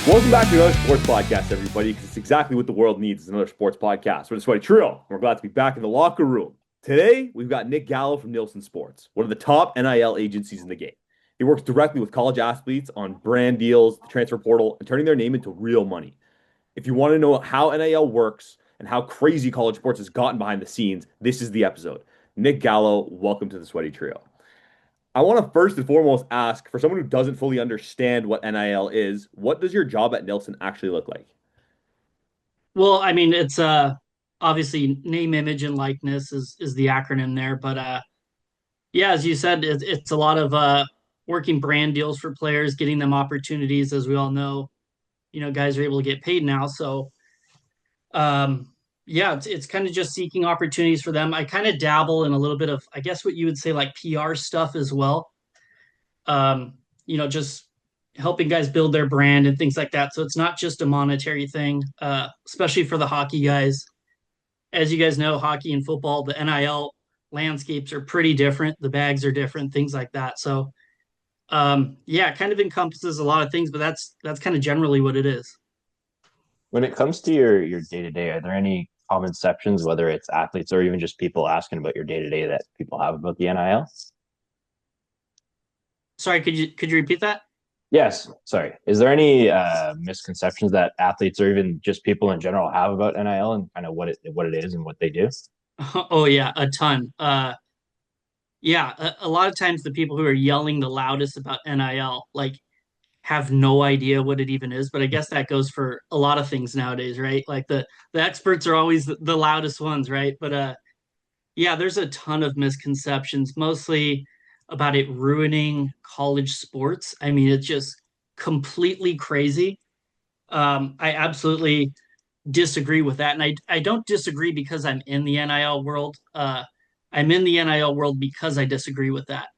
Welcome back to another sports podcast, everybody, because it's exactly what the world needs is another sports podcast. We're the Sweaty Trio. We're glad to be back in the locker room. Today, we've got Nick Gallo from Nilson Sports, one of the top NIL agencies in the game. He works directly with college athletes on brand deals, the transfer portal, and turning their name into real money. If you want to know how NIL works and how crazy college sports has gotten behind the scenes, this is the episode. Nick Gallo, welcome to the Sweaty Trio. I want to first and foremost ask, for someone who doesn't fully understand what NIL is, what does your job at Nilson actually look like? Well, I mean, it's obviously name, image, and likeness is the acronym there. But yeah, as you said, it's a lot of working brand deals for players, getting them opportunities. As we all know, guys are able to get paid now. So yeah, it's kind of just seeking opportunities for them. I kind of dabble in a little bit of, I guess, what you would say like PR stuff as well. Um, just helping guys build their brand and things like that. So it's not just a monetary thing, especially for the hockey guys. As you guys know, hockey and football, the NIL landscapes are pretty different. The bags are different, things like that. So, yeah, it kind of encompasses a lot of things, but that's kind of generally what it is. When it comes to your day to day, are there any common conceptions, whether it's athletes or even just people asking about your day to day that people have about the NIL? Sorry, could you repeat that? Yes, sorry. Is there any misconceptions that athletes or even just people in general have about NIL and kind of what it is and what they do? Oh yeah, a ton. Yeah, a lot of times the people who are yelling the loudest about NIL like have no idea what it even is. But I guess that goes for a lot of things nowadays, right? Like the experts are always the loudest ones, right? But yeah, there's a ton of misconceptions, mostly about it ruining college sports. I mean, it's just completely crazy. I absolutely disagree with that. And I don't disagree because I'm in the NIL world. I'm in the NIL world because I disagree with that.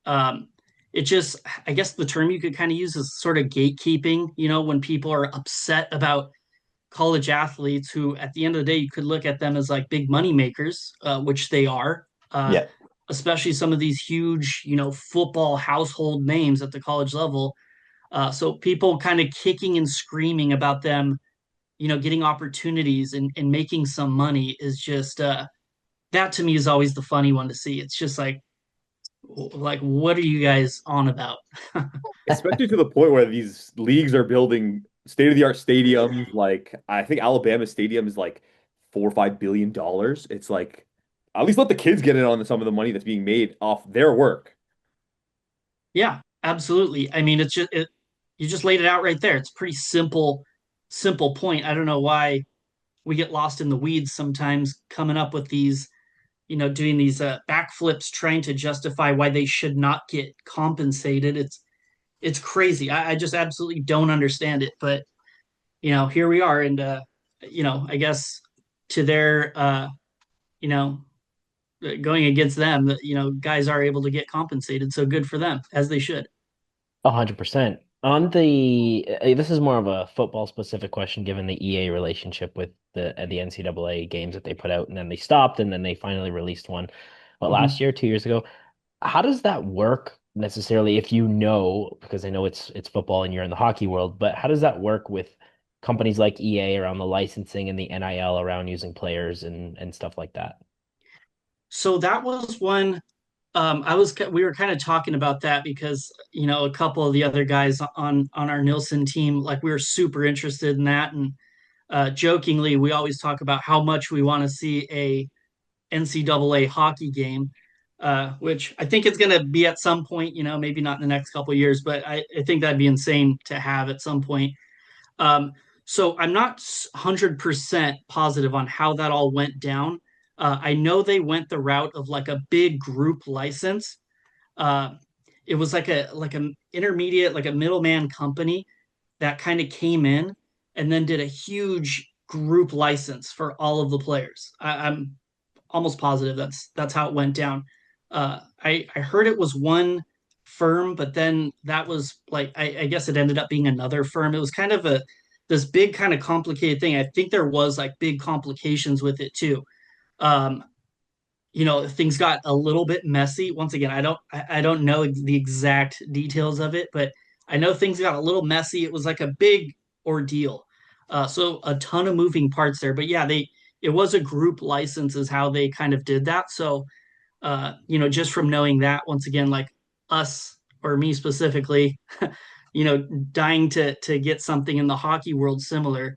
Um, it just, I guess the term you could kind of use is sort of gatekeeping, when people are upset about college athletes who, at the end of the day, you could look at them as like big money makers, which they are, Yeah. especially some of these huge, football household names at the college level. So people kind of kicking and screaming about them, getting opportunities and making some money is just that to me is always the funny one to see. It's just like what are you guys on about? Especially to the point where these leagues are building state-of-the-art stadiums. Like, I think Alabama Stadium is like $4 or $5 billion. It's like, at least let the kids get in on some of the money that's being made off their work. Yeah, absolutely. I mean, it's just you just laid it out right there. It's pretty simple point. I don't know why we get lost in the weeds sometimes coming up with these, doing these backflips trying to justify why they should not get compensated. It's crazy. I just absolutely don't understand it. But here we are, and I guess to their you know going against them, guys are able to get compensated. So good for them, as they should. 100%. This is more of a football specific question given the EA relationship with the NCAA games that they put out and then they stopped and then they finally released one. But last Mhm. year, 2 years ago, how does that work necessarily if you know, because I know it's football and you're in the hockey world, but how does that work with companies like EA around the licensing and the NIL around using players and stuff like that? So that was one. We were kind of talking about that because a couple of the other guys on our Nilson team, like we were super interested in that, and jokingly, we always talk about how much we want to see a NCAA hockey game, which I think it's going to be at some point. Maybe not in the next couple of years, but I think that'd be insane to have at some point. Um, so I'm not 100% positive on how that all went down. I know they went the route of like a big group license. Uh, it was like a intermediate, like a middleman company that kind of came in and then did a huge group license for all of the players. I'm almost positive that's how it went down. I heard it was one firm, but then that was like I guess it ended up being another firm. It was kind of a this big kind of complicated thing. I think there was like big complications with it too. Um, things got a little bit messy. Once again, I don't know the exact details of it, but I know things got a little messy. It was like a big ordeal. So a ton of moving parts there. But yeah, it was a group license is how they kind of did that. So just from knowing that, once again, like us or me specifically, dying to get something in the hockey world similar,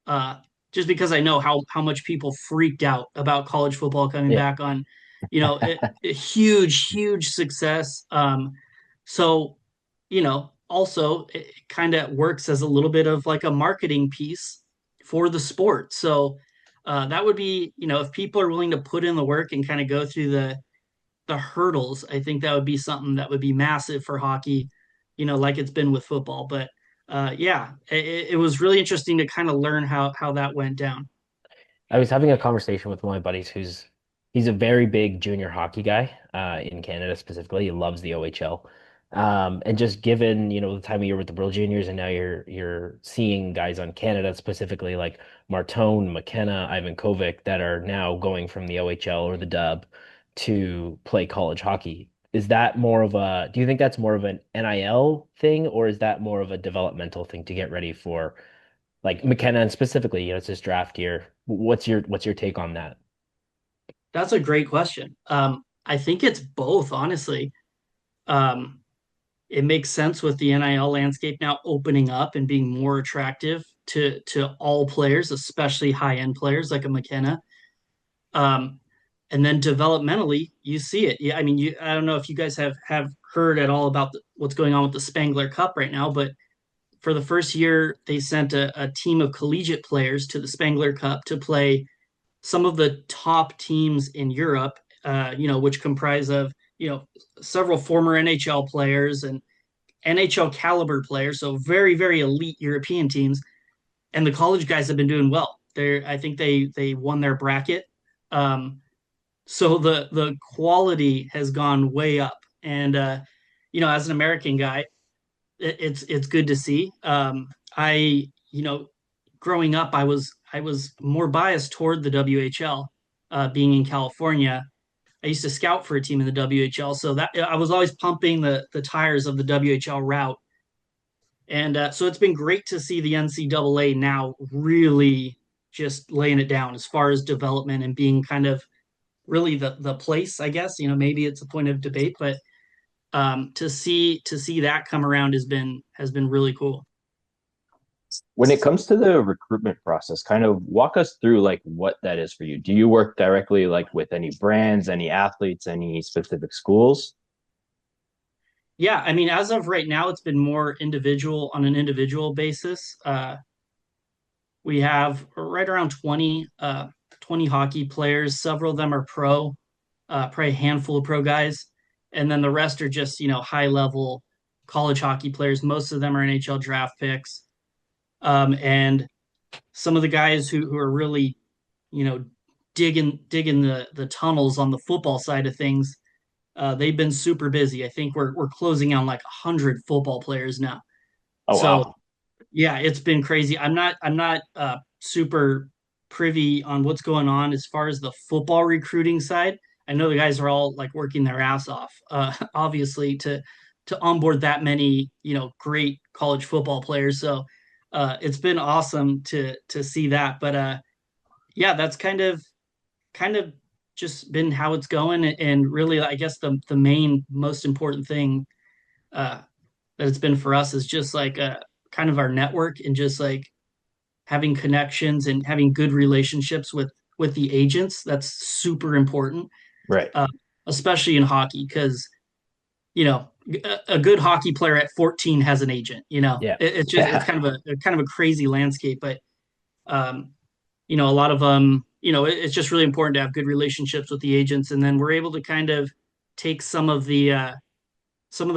uh, just because I know how much people freaked out about college football coming Yeah. back on, a huge success. So, also it kind of works as a little bit of like a marketing piece for the sport. So that would be, if people are willing to put in the work and kind of go through the hurdles, I think that would be something that would be massive for hockey, like it's been with football. But yeah, it was really interesting to kind of learn how that went down. I was having a conversation with one of my buddies he's a very big junior hockey guy in Canada specifically. He loves the OHL. And just given, the time of year with the World Juniors and now you're seeing guys on Canada specifically like Martone, McKenna, Ivan Kovic that are now going from the OHL or the dub to play college hockey. Do you think that's more of an NIL thing or is that more of a developmental thing to get ready for like McKenna and specifically, it's his draft year. What's your take on that? That's a great question. I think it's both, honestly. Um, it makes sense with the NIL landscape now opening up and being more attractive to all players, especially high end players like a McKenna. Um, and then developmentally, you see it. Yeah, I mean, I don't know if you guys have heard at all about what's going on with the Spangler Cup right now, but for the first year, they sent a team of collegiate players to the Spangler Cup to play some of the top teams in Europe, which comprise of, several former NHL players and NHL caliber players, so very, very elite European teams. And the college guys have been doing well. I think they won their bracket. Um, so the quality has gone way up. And as an American guy, it's good to see. Growing up, I was more biased toward the WHL, being in California. I used to scout for a team in the WHL, so that I was always pumping the tires of the WHL route. And so it's been great to see the NCAA now really just laying it down as far as development and being kind of really the place, I guess. Maybe it's a point of debate, but to see that come around has been really cool. When it comes to the recruitment process, kind of walk us through like what that is for you. Do you work directly like with any brands, any athletes, any specific schools? Yeah, I mean, as of right now, it's been more individual on an individual basis. We have right around 20 hockey players. Several of them are pro, probably a handful of pro guys, and then the rest are just high level college hockey players. Most of them are NHL draft picks, and some of the guys who are really you know digging the tunnels on the football side of things. They've been super busy. I think we're closing on like 100 football players now. Oh So wow. yeah, it's been crazy. I'm not super privy on what's going on as far as the football recruiting side. I know the guys are all like working their ass off, obviously to onboard that many great college football players. So it's been awesome to see that. But yeah, that's kind of just been how it's going, and really, I guess the main most important thing uh, that it's been for us is just like kind of our network and just like having connections and having good relationships with the agents. That's super important, Right. uh, especially in hockey, because you know a good hockey player at 14 has an agent. Yeah. It's Yeah. kind of a crazy landscape, but um, a lot of them, it's just really important to have good relationships with the agents, and then we're able to kind of take some of the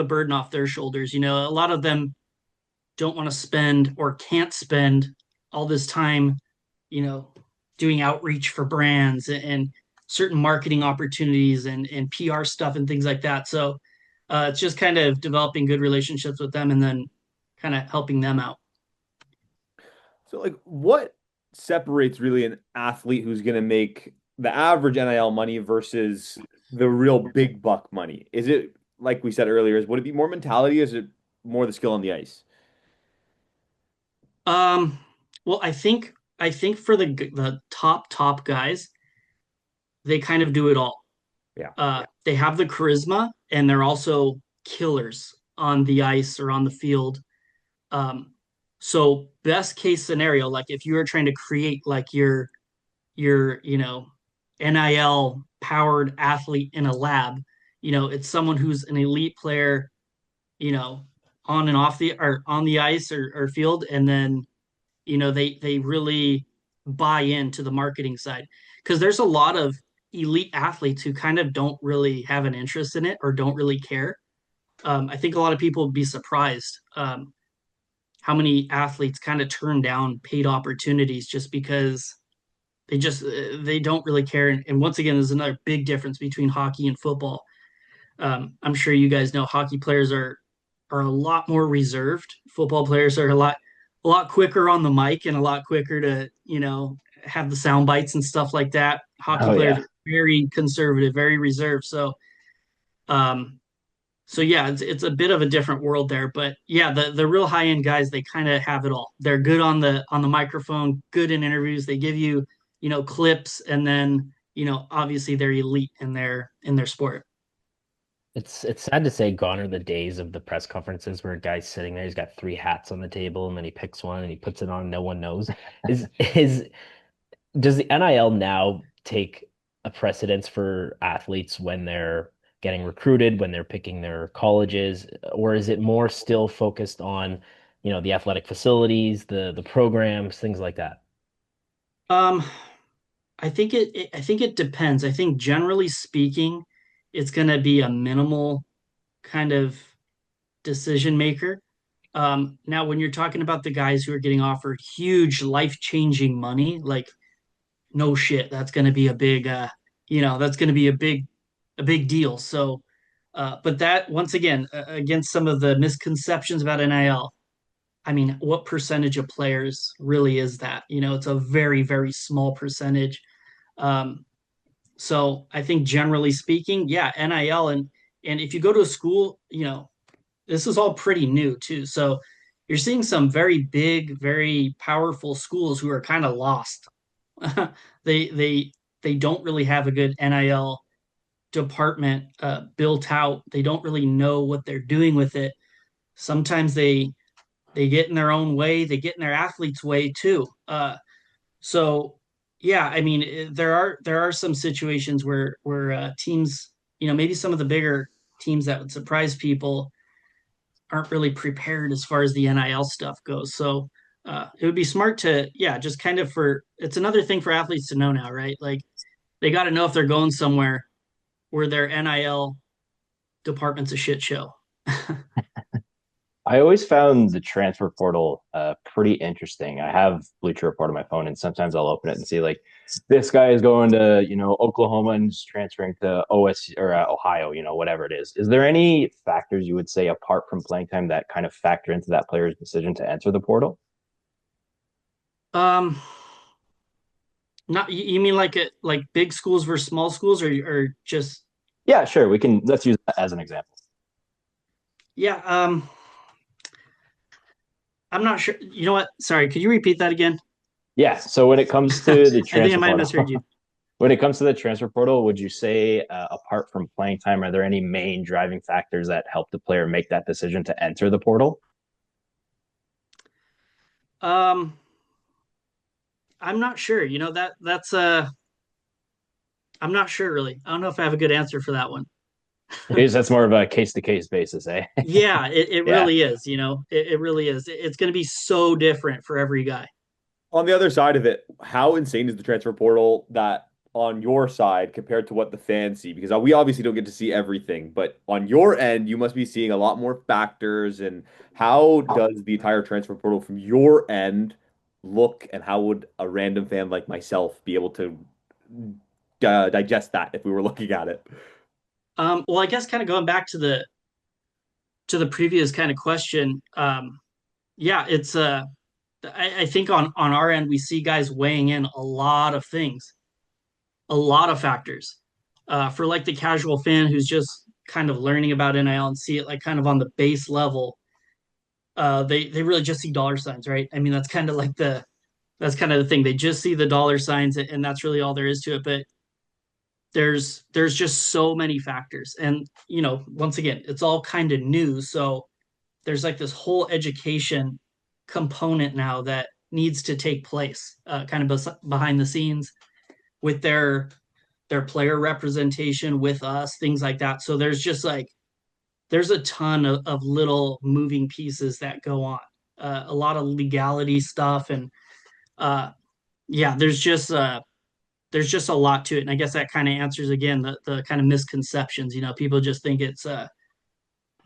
burden off their shoulders. A lot of them don't want to spend or can't spend all this time, you know, doing outreach for brands and certain marketing opportunities and PR stuff and things like that. So it's just kind of developing good relationships with them and then kind of helping them out. So, like, what separates really an athlete who's going to make the average NIL money versus the real big buck money? Is it, like we said earlier, would it be more mentality? Is it more the skill on the ice? Um, well, I think for the top guys, they kind of do it all. Yeah. They have the charisma and they're also killers on the ice or on the field. Um, so best case scenario, like if you were trying to create like your NIL powered athlete in a lab, it's someone who's an elite player, you know, on and off the or on the ice or field, and then they really buy into the marketing side because there's a lot of elite athletes who kind of don't really have an interest in it or don't really care. I think a lot of people would be surprised how many athletes kind of turn down paid opportunities just because they don't really care. And once again, there's another big difference between hockey and football. I'm sure you guys know hockey players are a lot more reserved. Football players are a lot quicker on the mic and a lot quicker to have the sound bites and stuff like that. Hockey Oh players yeah. are very conservative, very reserved. Um, so yeah, it's a bit of a different world there. But yeah, the real high end guys, they kind of have it all. They're good on the microphone, good in interviews. They give you clips, and then obviously they're elite in their sport. It's sad to say gone are the days of the press conferences where a guy's sitting there, he's got three hats on the table, and then he picks one and he puts it on, no one knows. Is does the NIL now take a precedence for athletes when they're getting recruited, when they're picking their colleges, or is it more still focused on, the athletic facilities, the programs, things like that? Um, I think it depends. I think generally speaking, it's going to be a minimal kind of decision maker. Now, when you're talking about the guys who are getting offered huge life-changing money, like no shit, that's going to be that's going to be a big deal. So, but that once again, against some of the misconceptions about NIL, I mean, what percentage of players really is that? It's a very, very small percentage. Um, so I think generally speaking, yeah, NIL and if you go to a school, this is all pretty new too. So you're seeing some very big, very powerful schools who are kind of lost. they they they don't really have a good NIL department built out. They don't really know what they're doing with it. Sometimes they get in their own way. They get in their athletes' way too. So yeah, I mean, there are some situations where teams, maybe some of the bigger teams that would surprise people aren't really prepared as far as the NIL stuff goes. So it would be smart to, yeah, just kind of it's another thing for athletes to know now, right? Like they got to know if they're going somewhere where their NIL department's a shit show. I always found the transfer portal pretty interesting. I have Bleacher Report on my phone, and sometimes I'll open it and see like this guy is going to Oklahoma and is transferring to OS or Ohio, whatever it is. Is there any factors you would say apart from playing time that kind of factor into that player's decision to enter the portal? Um, Not you mean like big schools versus small schools, or just Yeah, sure. Let's use that as an example. yeah. I'm not sure. You know what? Sorry, could you repeat that again? Yeah. So when it comes to the I think I transfer might have misheard portal, you. when it comes to the transfer portal, would you say apart from playing time, are there any main driving factors that help the player make that decision to enter the portal? Um, I'm not sure. I'm not sure really. I don't know if I have a good answer for that one. Because that's more of a case to case basis, eh? Yeah, it Yeah. really is. It really is. It's going to be so different for every guy. On the other side of it, how insane is the transfer portal that on your side compared to what the fans see? Because we obviously don't get to see everything, but on your end, you must be seeing a lot more factors. And how does the entire transfer portal from your end look, and how would a random fan like myself be able to digest that if we were looking at it? Well, I guess kind of going back to the previous kind of question. Yeah, it's I think on our end we see guys weighing in a lot of things, a lot of factors. For like the casual fan who's just kind of learning about NIL and see it like kind of on the base level, they really just see dollar signs, right? I mean, that's kind of the thing. They just see the dollar signs, and that's really all there is to it. But there's just so many factors, and once again, it's all kind of new. So there's like this whole education component now that needs to take place, kind of behind the scenes with their player representation with us, things like that. So there's a ton of little moving pieces that go on, a lot of legality stuff, and uh, yeah, there's just a lot to it. And I guess that kind of answers again the kind of misconceptions. People just think it's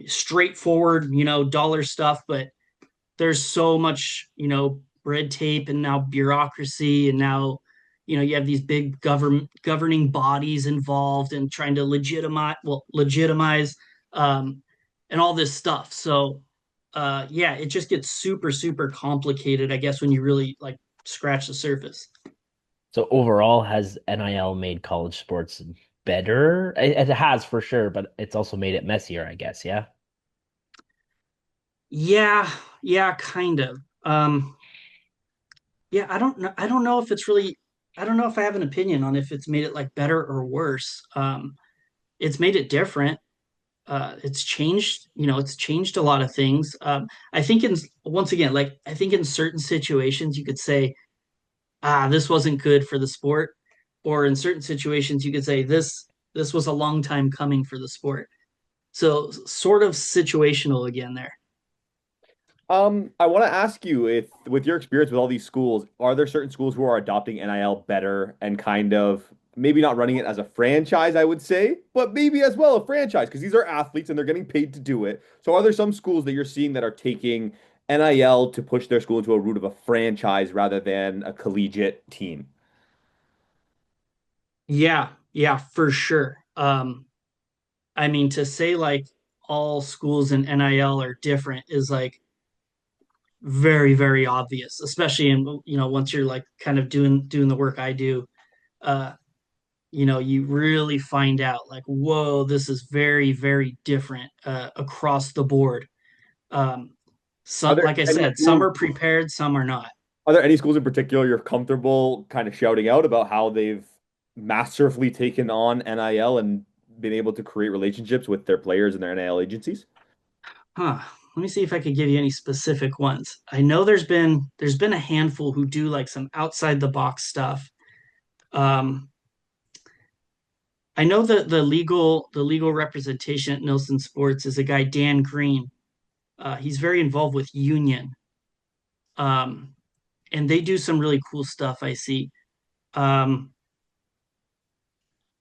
straightforward, dollar stuff, but there's so much, red tape and now bureaucracy, and now you have these big governing bodies involved and trying to legitimize and all this stuff. So yeah, it just gets super super complicated, I guess, when you really like scratch the surface. So overall, has NIL made college sports better? It has for sure, but it's also made it messier, I guess. Yeah. Yeah, yeah, kind of. Yeah, I don't know if it's really, I don't know if I have an opinion on if it's made it like better or worse. It's made it different. It's changed, it's changed a lot of things. I think once again, like I think in certain situations you could say, this wasn't good for the sport, or in certain situations you could say this was a long time coming for the sport. So sort of situational again there. I want to ask you if, with your experience with all these schools, are there certain schools who are adopting NIL better and kind of maybe not running it as a franchise, I would say, but maybe as well a franchise because these are athletes and they're getting paid to do it. So are there some schools that you're seeing that are taking NIL to push their school into a route of a franchise rather than a collegiate team? Yeah, yeah, for sure. I mean, to say like all schools in NIL are different is like very, very obvious, especially in, once you're like kind of doing the work I do. Uh, you really find out like, whoa, this is very, very different across the board. So, Are there like I any said, some schools, are prepared, some are not. are there any schools in particular you're comfortable kind of shouting out about how they've masterfully taken on NIL and been able to create relationships with their players and their NIL agencies? Huh. Let me see if I could give you any specific ones. I know there's been a handful who do like some outside the box stuff. Um, I know that the legal representation at Nilson Sports is a guy, Dan Green. He's very involved with Union, um, and they do some really cool stuff. I see. Um,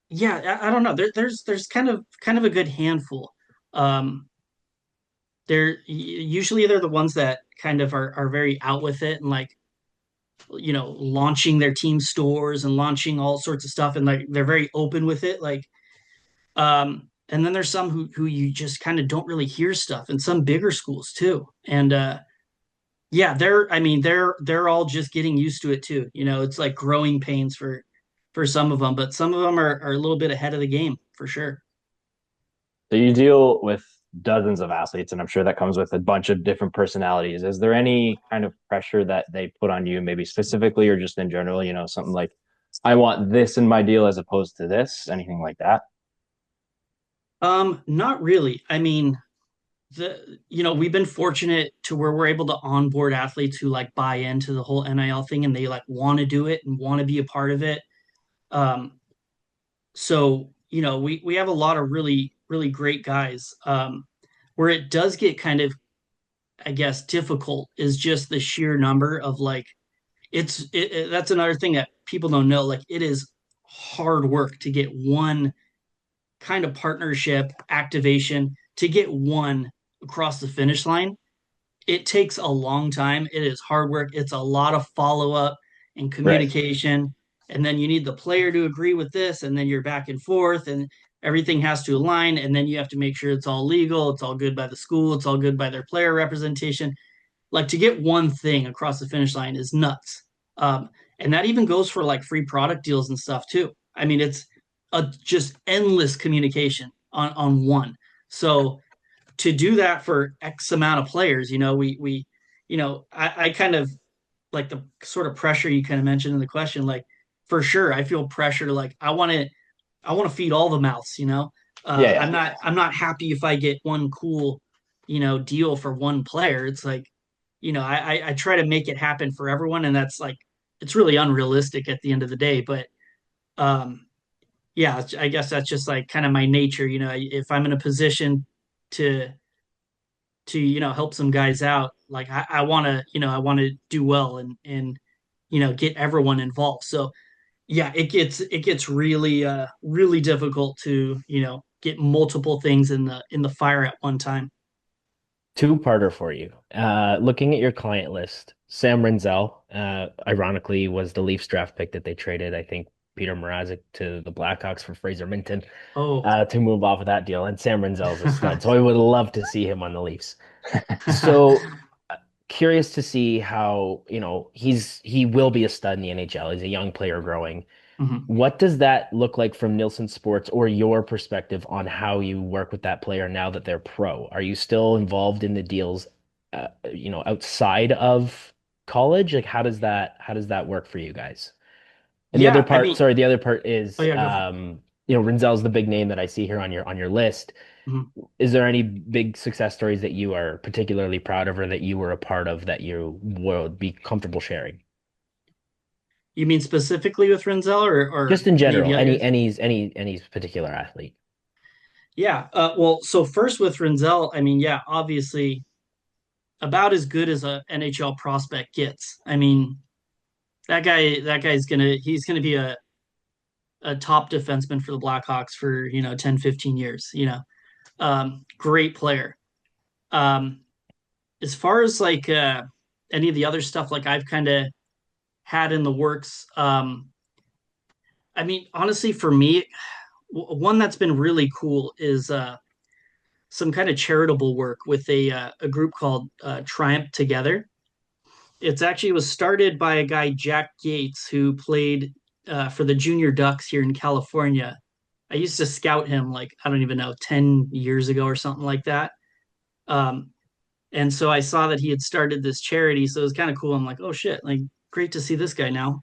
yeah, I don't know. There's kind of a good handful. Um, they're the ones that kind of are very out with it and like launching their team stores and launching all sorts of stuff, and like they're very open with it. Like and then there's some who you just kind of don't really hear stuff, and some bigger schools too. And yeah, I mean they're all just getting used to it too. It's like growing pains for some of them, but some of them are a little bit ahead of the game for sure. So you deal with dozens of athletes, and I'm sure that comes with a bunch of different personalities. Is there any kind of pressure that they put on you, maybe specifically or just in general? Something like, I want this in my deal as opposed to this, anything like that? Not really. I mean, we've been fortunate to where we're able to onboard athletes who like buy into the whole NIL thing and they like want to do it and want to be a part of it. Um, so we have a lot of really really great guys. Where it does get kind of, I guess, difficult is just the sheer number of like that's another thing that people don't know. Like it is hard work to get one kind of partnership activation, to get one across the finish line. It takes a long time. It is hard work. It's a lot of follow up and Right. communication. And then you need the player to agree with this. And then you're back and forth, and everything has to align. And then you have to make sure it's all legal. It's all good by the school. It's all good by their player representation. Like to get one thing across the finish line is nuts. And that even goes for like free product deals and stuff too. I mean, it's a just endless communication on one. So to do that for X amount of players, I kind of like the sort of pressure you kind of mentioned in the question. Like, for sure, I feel pressure. Like, I want to feed all the mouths. Yeah, yeah. I'm not happy if I get one cool, deal for one player. It's like, I try to make it happen for everyone, and that's like, it's really unrealistic at the end of the day. But um, yeah, I guess that's just like kind of my nature. If I'm in a position to help some guys out, like I want to do well and get everyone involved. So yeah, it gets really difficult to get multiple things in the fire at one time. Two-parter for you. Looking at your client list, Sam Renzel, ironically, was the Leafs draft pick that they traded, I think, Peter Mrazek to the Blackhawks for Fraser Minton, Oh. to move off of that deal. And Sam Renzel's a stud, so I would love to see him on the Leafs. So curious to see how, he will be a stud in the NHL. He's a young player growing. Mhm. What does that look like from Nilson Sports or your perspective on how you work with that player now that they're pro? Are you still involved in the deals, outside of college? Like, how does that work for you guys? And the other Yeah, I part, mean, sorry, the other part oh is, yeah, go for it. Renzel's the big name that I see here on your list. Mhm. Is there any big success stories that you are particularly proud of or that you were a part of that you would be comfortable sharing? You mean specifically with Renzel or Just in any of the general, other any guys? any any particular athlete. Yeah. Well, so first with Renzel, I mean, yeah, obviously about as good as a NHL prospect gets. I mean, he's gonna be a top defenseman for the Blackhawks for 10, 15 years. Great player. Um, as far as like any of the other stuff, like I've kind of had in the works. I mean, honestly, for me, one that's been really cool is some kind of charitable work with a group called Triumph Together. It was started by a guy, Jack Gates, who played for the Junior Ducks here in California. I used to scout him like, I don't even know, 10 years ago or something like that. Um, and so I saw that he had started this charity. So it was kind of cool. I'm like, oh shit, like great to see this guy now.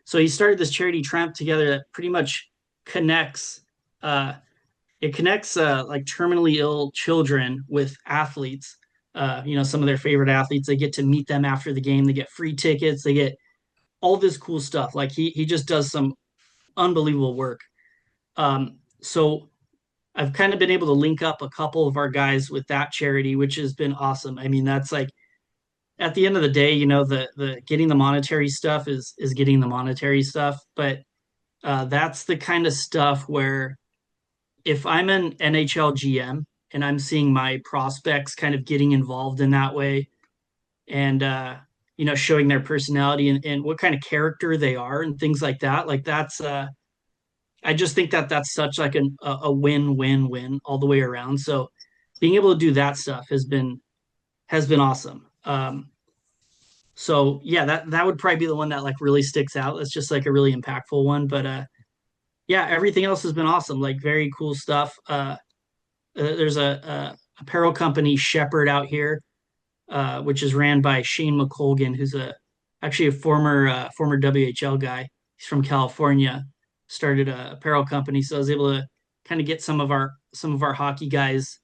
So he started this charity Triumph Together that pretty much connects uh, like terminally ill children with athletes. Some of their favorite athletes. They get to meet them after the game. They get free tickets. They get all this cool stuff. Like he just does some unbelievable work. So I've kind of been able to link up a couple of our guys with that charity, which has been awesome. I mean, that's like at the end of the day, the getting the monetary stuff is getting the monetary stuff, but that's the kind of stuff where if I'm an NHL GM and I'm seeing my prospects kind of getting involved in that way and showing their personality and what kind of character they are and things like that's I just think that that's such like a win-win-win all the way around. So being able to do that stuff has been awesome. So yeah, that would probably be the one that like really sticks out. That's just like a really impactful one. But yeah, everything else has been awesome. Like very cool stuff. There's a apparel company, Shepherd, out here, which is ran by Shane McColgan, who's actually a former WHL guy. He's from California. Started a apparel company, so I was able to kind of get some of our hockey guys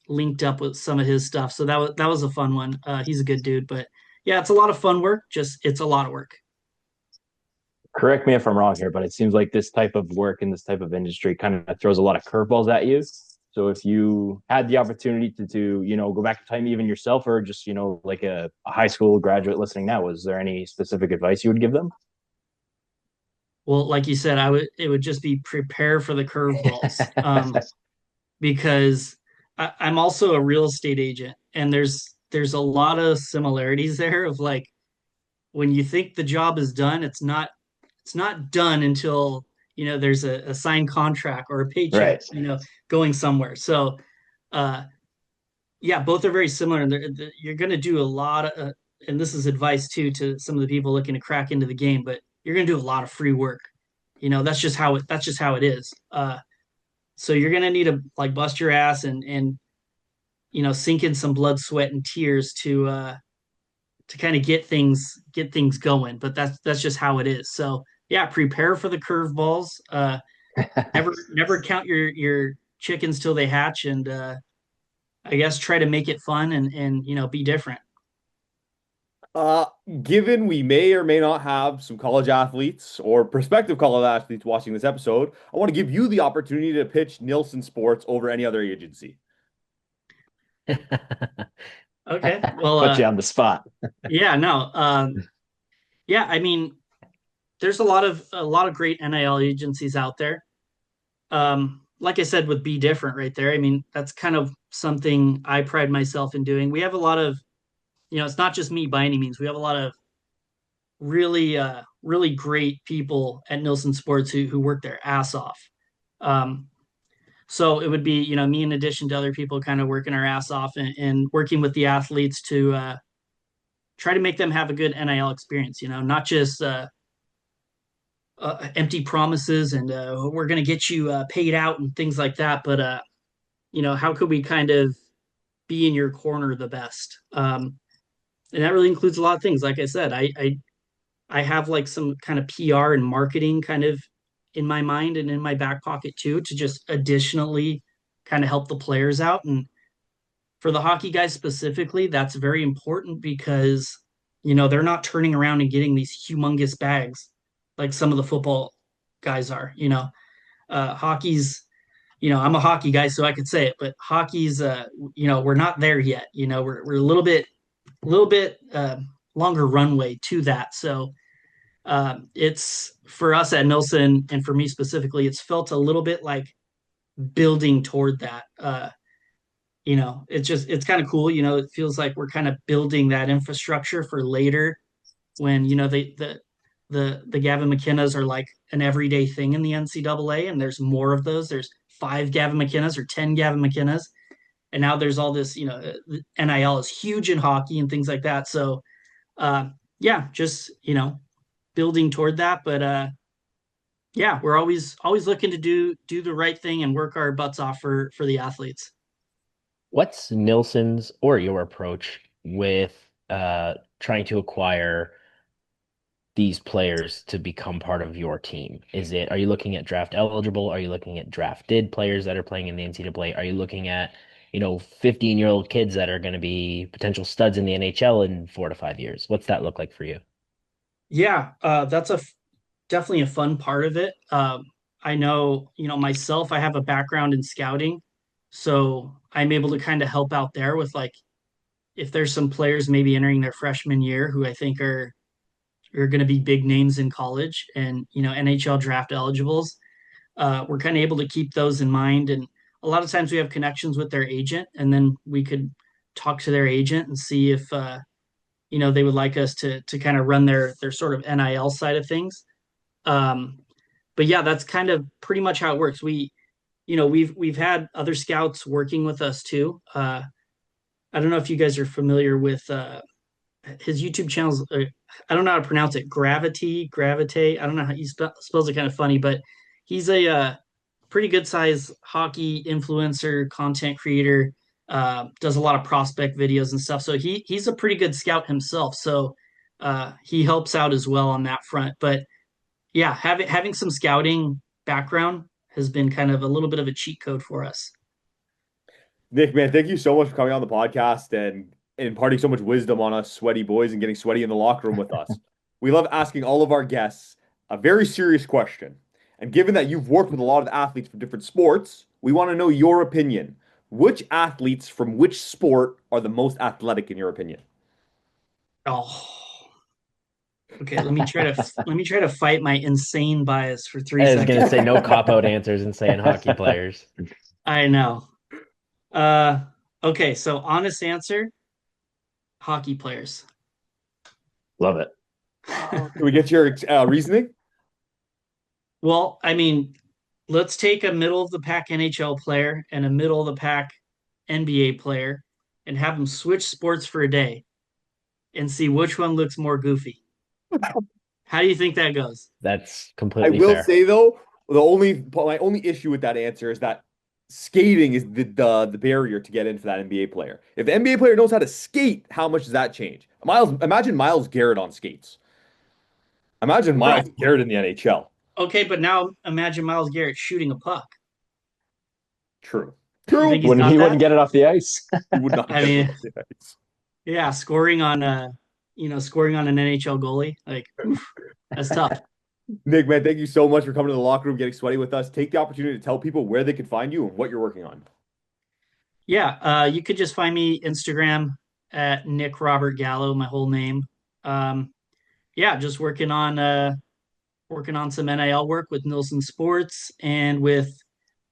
linked up with some of his stuff. So that was a fun one. He's a good dude, but yeah, it's a lot of fun work. Just it's a lot of work. Correct me if I'm wrong here, but it seems like this type of work in this type of industry kind of throws a lot of curveballs at you. So if you had the opportunity to go back in time even yourself or just, like a high school graduate listening now, was there any specific advice you would give them? Well, like you said, it would just be prepare for the curveballs. Because I'm also a real estate agent, and there's a lot of similarities there of like when you think the job is done, it's not done until there's a signed contract or a paycheck Right. going somewhere. So uh, yeah, both are very similar, and you're going to do a lot of and this is advice too to some of the people looking to crack into the game, but you're going to do a lot of free work. That's just how it is. So you're gonna need to like bust your ass and sink in some blood, sweat, and tears to kind of get things going. But that's just how it is. So yeah, prepare for the curveballs. Never count your chickens till they hatch, and I guess try to make it fun and be different. Given we may or may not have some college athletes or prospective college athletes watching this episode, I want to give you the opportunity to pitch Nilson Sports over any other agency. Okay, well, Put you on the spot. yeah, no, yeah, I mean, there's a lot of great NIL agencies out there. Like I said, with Be Different right there, I mean, that's kind of something I pride myself in doing. We have a lot of, it's not just me by any means. We have a lot of really great people at Nilson Sports who work their ass off. Um, so it would be, me in addition to other people kind of working our ass off and working with the athletes to try to make them have a good NIL experience, not just empty promises and we're going to get you paid out and things like that. But, how could we kind of be in your corner the best? And that really includes a lot of things. Like I said, I have like some kind of PR and marketing kind of in my mind and in my back pocket too, to just additionally kind of help the players out. And for the hockey guys specifically, that's very important because, they're not turning around and getting these humongous bags like some of the football guys are, hockey's, I'm a hockey guy, so I could say it, but hockey's, we're not there yet. We're a little bit longer runway to that. So it's for us at Nilson and for me specifically, it's felt a little bit like building toward that. It's kind of cool. It feels like we're kind of building that infrastructure for later when, the Gavin McKennas are like an everyday thing in the NCAA, and there's more of those. There's 5 Gavin McKennas or 10 Gavin McKennas. And now there's all this, NIL is huge in hockey and things like that. So, yeah, just, building toward that. But, yeah, we're always looking to do the right thing and work our butts off for the athletes. What's Nilson's or your approach with trying to acquire these players to become part of your team? Are you looking at draft eligible? Are you looking at drafted players that are playing in the NCAA? Are you looking at, 15-year-old kids that are going to be potential studs in the NHL in 4 to 5 years? What's that look like for you? Yeah, that's definitely a fun part of it. I know, myself, I have a background in scouting, so I'm able to kind of help out there with like if there's some players maybe entering their freshman year who I think are going to be big names in college and NHL draft eligibles. We're kind of able to keep those in mind, and a lot of times we have connections with their agent, and then we could talk to their agent and see if they would like us to kind of run their sort of NIL side of things. But yeah, that's kind of pretty much how it works. We've had other scouts working with us too. I don't know if you guys are familiar with his YouTube channels. I don't know how to pronounce it. Gravite. I don't know how he spells it kind of funny, but he's a pretty good size hockey influencer, content creator. Does a lot of prospect videos and stuff. So he's a pretty good scout himself. So he helps out as well on that front. But yeah, having some scouting background has been kind of a little bit of a cheat code for us. Nick, man, thank you so much for coming on the podcast and imparting so much wisdom on us sweaty boys and getting sweaty in the locker room with us. We love asking all of our guests a very serious question. And given that you've worked with a lot of athletes from different sports, we want to know your opinion. Which athletes from which sport are the most athletic in your opinion? Oh, okay. Let me try to fight my insane bias for three I was going to seconds. say no cop-out answers and saying hockey players. I know. Okay, so honest answer, hockey players. Love it. Can we get your reasoning? Well, I mean, let's take a middle of the pack NHL player and a middle of the pack NBA player and have them switch sports for a day and see which one looks more goofy. How do you think that goes? That's I completely will fair. say though, my only issue with that answer is that skating is the barrier to get in for that NBA player. If the NBA player knows how to skate, how much does that change? Imagine Miles Garrett on skates. Imagine Miles Right. Garrett in the NHL. Okay, but now imagine Miles Garrett shooting a puck. True. You True. think he's got He that? wouldn't get it off the ice. He would not I get mean, it off the ice. yeah, scoring on scoring on an NHL goalie, like oof, that's tough. Nick, man, thank you so much for coming to the locker room, getting sweaty with us. Take the opportunity to tell people where they can find you and what you're working on. Yeah, you could just find me Instagram at Nick Robert Gallo, my whole name. Yeah, just working on some NIL work with Nilson Sports and with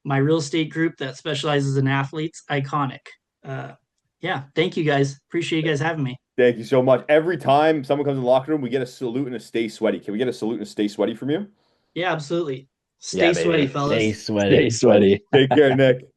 my real estate group that specializes in athletes, Iconic. Yeah, thank you guys. Appreciate you guys having me. Thank you so much. Every time someone comes in the locker room, we get a salute and a stay sweaty. Can we get a salute and a stay sweaty from you? Yeah, absolutely. Stay Yeah, sweaty, baby. fellas. Stay Stay sweaty. sweaty. Take care, Nick.